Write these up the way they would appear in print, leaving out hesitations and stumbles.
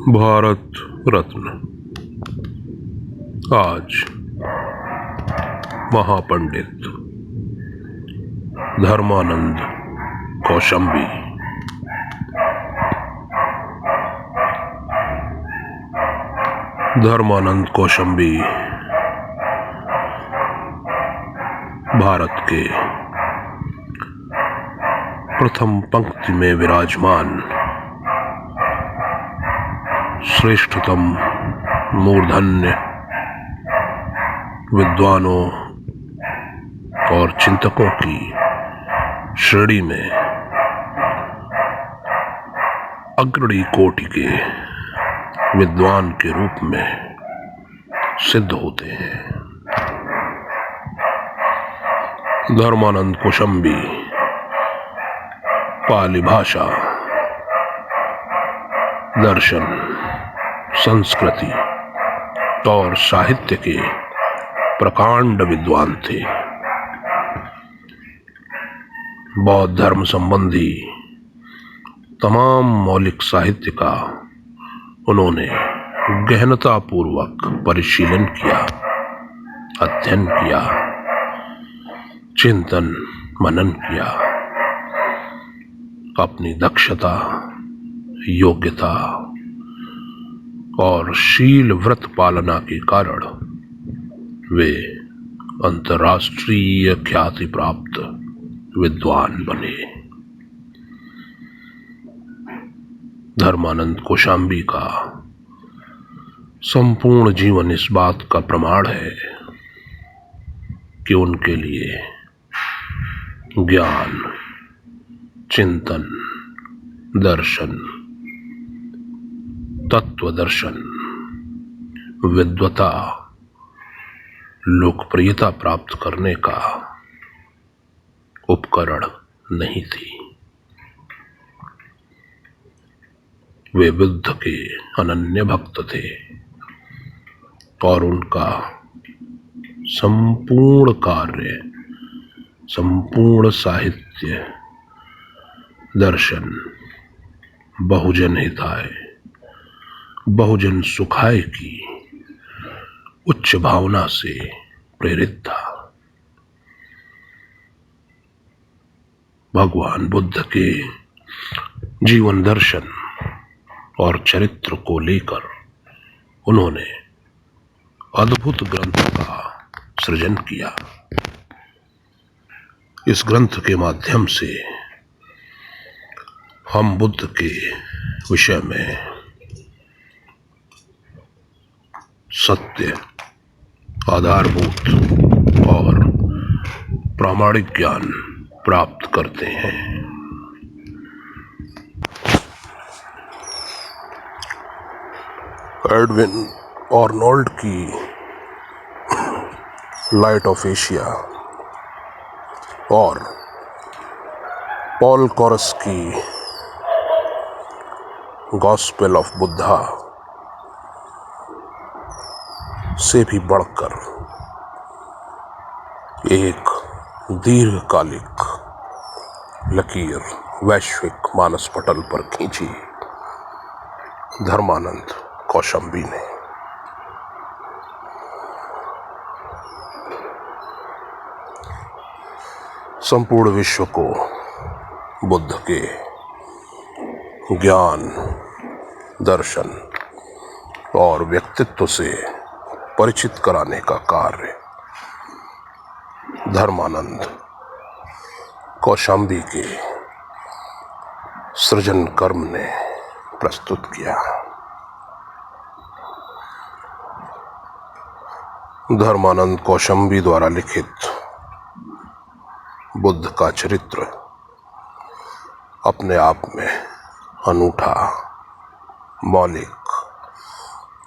भारत रत्न आज महापंडित धर्मानंद कौशंबी। धर्मानंद कौशंबी भारत के प्रथम पंक्ति में विराजमान श्रेष्ठतम मूर्धन्य विद्वानों और चिंतकों की श्रेणी में अग्रणी कोटि के विद्वान के रूप में सिद्ध होते हैं। धर्मानंद कौशंबी पाली भाषा, दर्शन, संस्कृति और साहित्य के प्रकांड विद्वान थे। बौद्ध धर्म संबंधी तमाम मौलिक साहित्य का उन्होंने गहनता पूर्वक परिशीलन किया, अध्ययन किया, चिंतन मनन किया। अपनी दक्षता, योग्यता और शील व्रत पालना के कारण वे अंतर्राष्ट्रीय ख्याति प्राप्त विद्वान बने। धर्मानंद कौशंबी का संपूर्ण जीवन इस बात का प्रमाण है कि उनके लिए ज्ञान, चिंतन, दर्शन, तत्व दर्शन, विद्वता, लोकप्रियता प्राप्त करने का उपकरण नहीं थी। वे बुद्ध के अनन्य भक्त थे और उनका संपूर्ण कार्य, संपूर्ण साहित्य, दर्शन बहुजन हिताय, बहुजन सुखाय की उच्च भावना से प्रेरित था। भगवान बुद्ध के जीवन दर्शन और चरित्र को लेकर उन्होंने अद्भुत ग्रंथ का सृजन किया। इस ग्रंथ के माध्यम से हम बुद्ध के विषय में सत्य, आधारभूत और प्रामाणिक ज्ञान प्राप्त करते हैं। एडविन आर्नोल्ड की लाइट ऑफ एशिया और पॉल कोरस की गॉस्पेल ऑफ बुद्धा से भी बढ़कर एक दीर्घकालिक लकीर वैश्विक मानस पटल पर खींची धर्मानंद कौशंबी ने। संपूर्ण विश्व को बुद्ध के ज्ञान, दर्शन और व्यक्तित्व से परिचित कराने का कार्य धर्मानंद कौशंबी के सृजन कर्म ने प्रस्तुत किया। धर्मानंद कौशंबी द्वारा लिखित बुद्ध का चरित्र अपने आप में अनूठा, मौलिक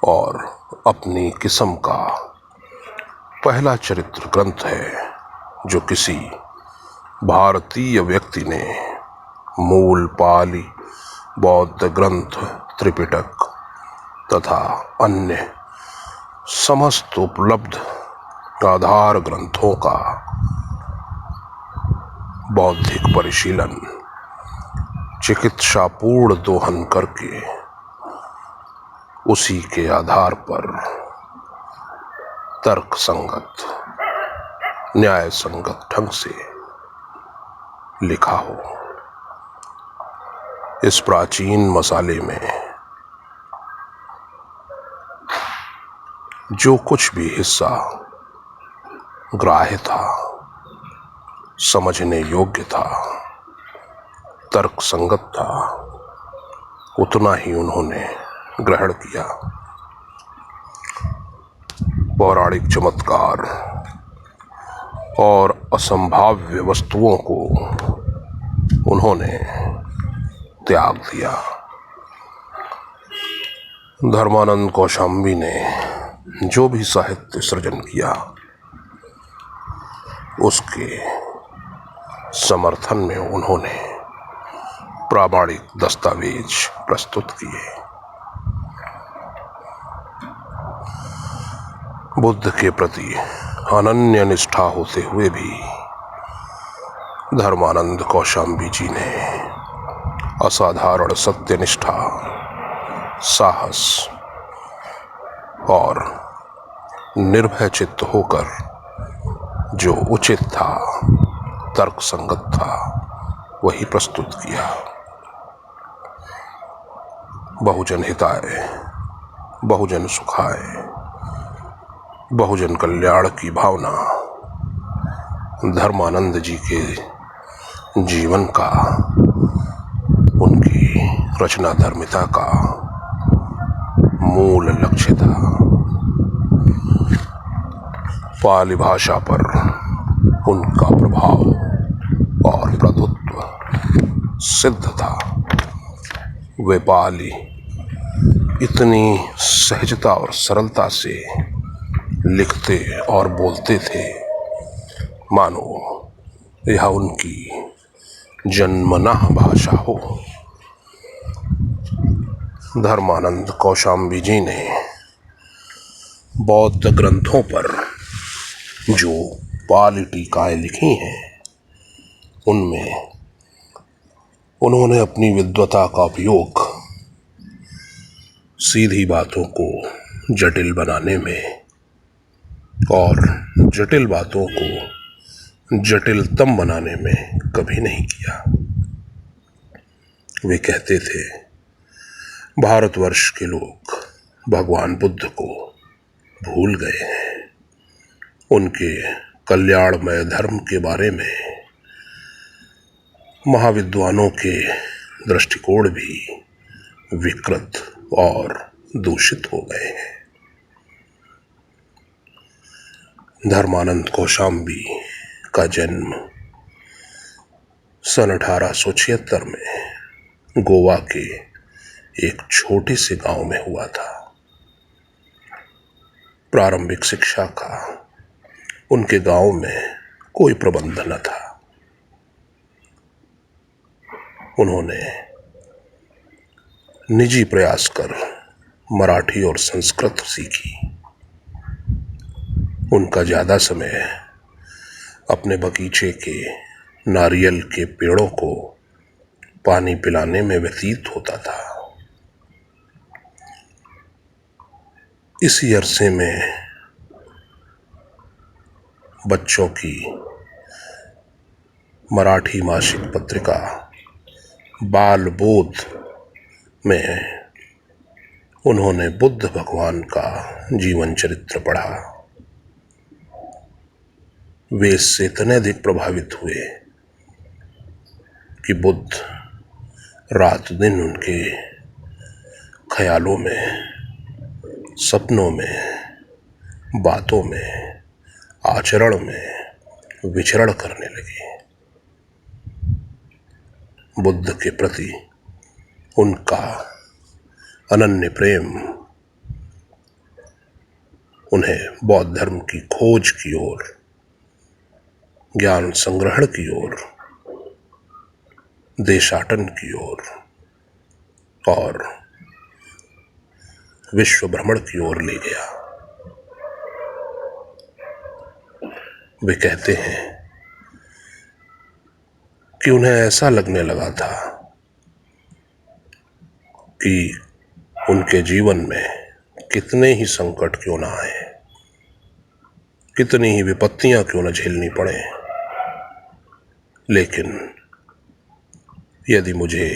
और अपनी किस्म का पहला चरित्र ग्रंथ है जो किसी भारतीय व्यक्ति ने मूल पाली बौद्ध ग्रंथ त्रिपिटक तथा अन्य समस्त उपलब्ध आधार ग्रंथों का बौद्धिक परिशीलन, चिकित्सापूर्ण दोहन करके उसी के आधार पर तर्क संगत, न्याय संगत ढंग से लिखा हो। इस प्राचीन मसाले में जो कुछ भी हिस्सा ग्राह्य था, समझने योग्य था, तर्क संगत था, उतना ही उन्होंने ग्रहण किया। पौराणिक चमत्कार और असंभाव्य वस्तुओं को उन्होंने त्याग दिया। धर्मानंद कौशाम्बी ने जो भी साहित्य सृजन किया, उसके समर्थन में उन्होंने प्रामाणिक दस्तावेज प्रस्तुत किए। बुद्ध के प्रति अनन्य निष्ठा होते हुए भी धर्मानंद कौशाम्बी जी ने असाधारण सत्यनिष्ठा, साहस और निर्भय चित्त होकर जो उचित था, तर्क संगत था, वही प्रस्तुत किया। बहुजन हिताय, बहुजन सुखाय, बहुजन कल्याण की भावना धर्मानंद जी के जीवन का, उनकी रचना धर्मिता का मूल लक्ष्य था। पाली भाषा पर उनका प्रभाव और प्रभुत्व सिद्ध था। वे पाली इतनी सहजता और सरलता से लिखते और बोलते थे, मानो यह उनकी जन्मनाह भाषा हो। धर्मानंद कौशाम्बी जी ने बौद्ध ग्रंथों पर जो पाली टीकाएं लिखी हैं, उनमें उन्होंने अपनी विद्वता का उपयोग सीधी बातों को जटिल बनाने में और जटिल बातों को जटिलतम बनाने में कभी नहीं किया। वे कहते थे, भारतवर्ष के लोग भगवान बुद्ध को भूल गए हैं। उनके कल्याणमय धर्म के बारे में महाविद्वानों के दृष्टिकोण भी विकृत और दूषित हो गए हैं। धर्मानंद कौशाम्बी का जन्म सन 1876 में गोवा के एक छोटे से गांव में हुआ था। प्रारंभिक शिक्षा का उनके गांव में कोई प्रबंध न था। उन्होंने निजी प्रयास कर मराठी और संस्कृत सीखी। उनका ज्यादा समय अपने बगीचे के नारियल के पेड़ों को पानी पिलाने में व्यतीत होता था। इसी अरसे में बच्चों की मराठी मासिक पत्रिका बाल बोध में उन्होंने बुद्ध भगवान का जीवन चरित्र पढ़ा। वे इससे इतने अधिक प्रभावित हुए कि बुद्ध रात दिन उनके ख्यालों में, सपनों में, बातों में, आचरण में विचरण करने लगे। बुद्ध के प्रति उनका अनन्य प्रेम उन्हें बौद्ध धर्म की खोज की ओर, ज्ञान संग्रहण की ओर, देशाटन की ओर और विश्व भ्रमण की ओर ले गया। वे कहते हैं कि उन्हें ऐसा लगने लगा था कि उनके जीवन में कितने ही संकट क्यों ना आए, कितनी ही विपत्तियां क्यों न झेलनी पड़े, लेकिन यदि मुझे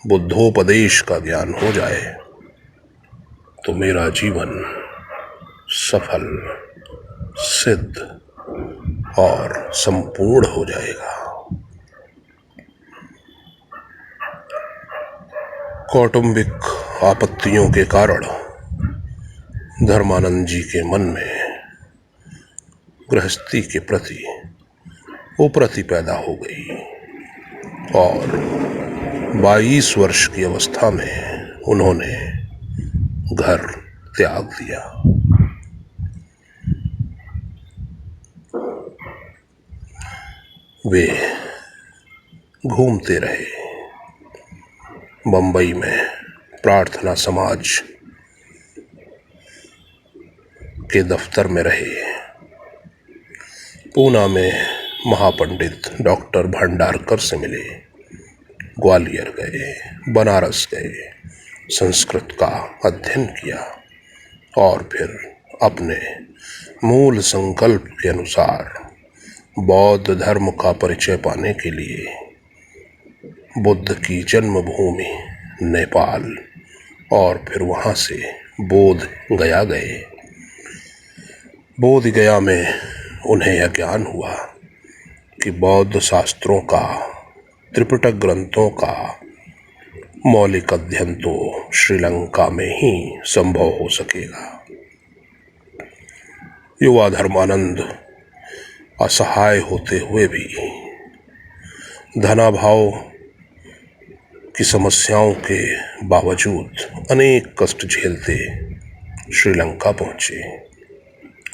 बुद्धोपदेश का ज्ञान हो जाए तो मेरा जीवन सफल, सिद्ध और संपूर्ण हो जाएगा। कौटुंबिक आपत्तियों के कारण धर्मानंद जी के मन में गृहस्थी के प्रति उपरति पैदा हो गई और 22 वर्ष की अवस्था में उन्होंने घर त्याग दिया। वे घूमते रहे, बंबई में प्रार्थना समाज के दफ्तर में रहे, पूना में महापंडित डॉक्टर भंडारकर से मिले, ग्वालियर गए, बनारस गए, संस्कृत का अध्ययन किया और फिर अपने मूल संकल्प के अनुसार बौद्ध धर्म का परिचय पाने के लिए बुद्ध की जन्मभूमि नेपाल और फिर वहाँ से बोध गया गए। बोध गया में उन्हें यह ज्ञान हुआ कि बौद्ध शास्त्रों का, त्रिपिटक ग्रंथों का मौलिक अध्ययन तो श्रीलंका में ही संभव हो सकेगा। युवा धर्मानंद असहाय होते हुए भी धनाभाव की समस्याओं के बावजूद अनेक कष्ट झेलते श्रीलंका पहुंचे।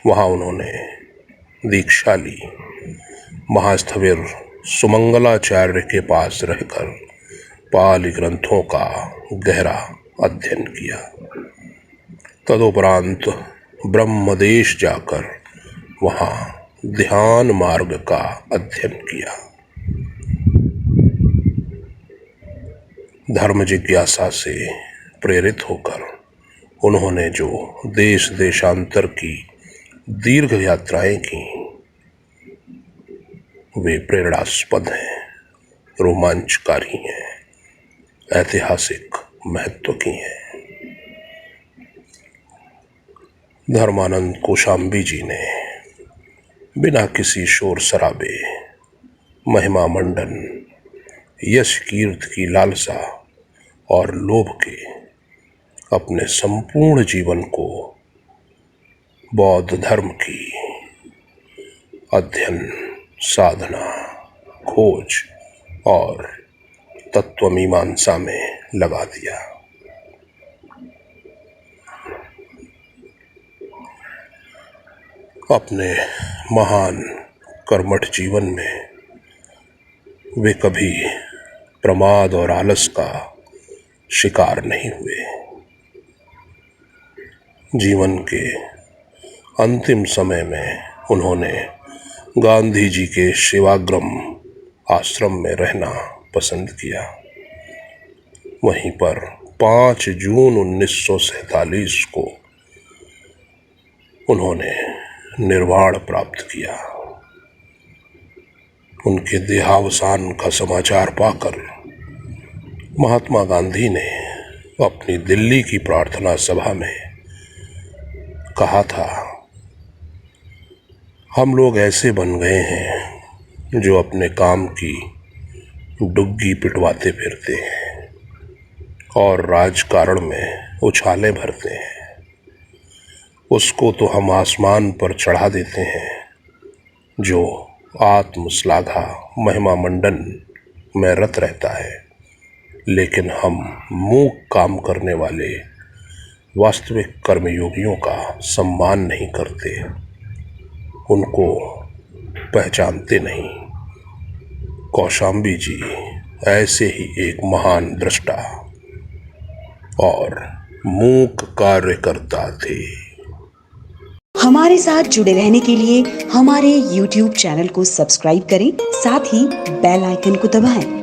वहां उन्होंने दीक्षा ली, महास्थविर सुमंगलाचार्य के पास रहकर पाली ग्रंथों का गहरा अध्ययन किया। तदुपरांत ब्रह्मदेश जाकर वहां ध्यान मार्ग का अध्ययन किया। धर्म जिज्ञासा से प्रेरित होकर उन्होंने जो देश देशांतर की दीर्घ यात्राएं की, वे प्रेरणास्पद हैं, रोमांचकारी हैं, ऐतिहासिक महत्व की हैं। धर्मानंद कौशाम्बी जी ने बिना किसी शोर शराबे, महिमा मंडन, यश कीर्ति की लालसा और लोभ के अपने संपूर्ण जीवन को बौद्ध धर्म की अध्ययन, साधना, खोज और तत्वमीमांसा में लगा दिया। अपने महान कर्मठ जीवन में वे कभी प्रमाद और आलस का शिकार नहीं हुए। जीवन के अंतिम समय में उन्होंने गांधी जी के सेवाग्राम आश्रम में रहना पसंद किया। वहीं पर 5 जून 1947 को उन्होंने निर्वाण प्राप्त किया। उनके देहावसान का समाचार पाकर महात्मा गांधी ने अपनी दिल्ली की प्रार्थना सभा में कहा था, हम लोग ऐसे बन गए हैं जो अपने काम की डुग्गी पिटवाते फिरते हैं और राजकारण में उछाले भरते हैं। उसको तो हम आसमान पर चढ़ा देते हैं जो आत्मश्लाघा महिमा मंडन में रत रहता है, लेकिन हम मूक काम करने वाले वास्तविक कर्मयोगियों का सम्मान नहीं करते, उनको पहचानते नहीं। कौशाम्बी जी ऐसे ही एक महान दृष्टा और मूक कार्यकर्ता थे। हमारे साथ जुड़े रहने के लिए हमारे YouTube चैनल को सब्सक्राइब करें, साथ ही बेल आइकन को दबाएं।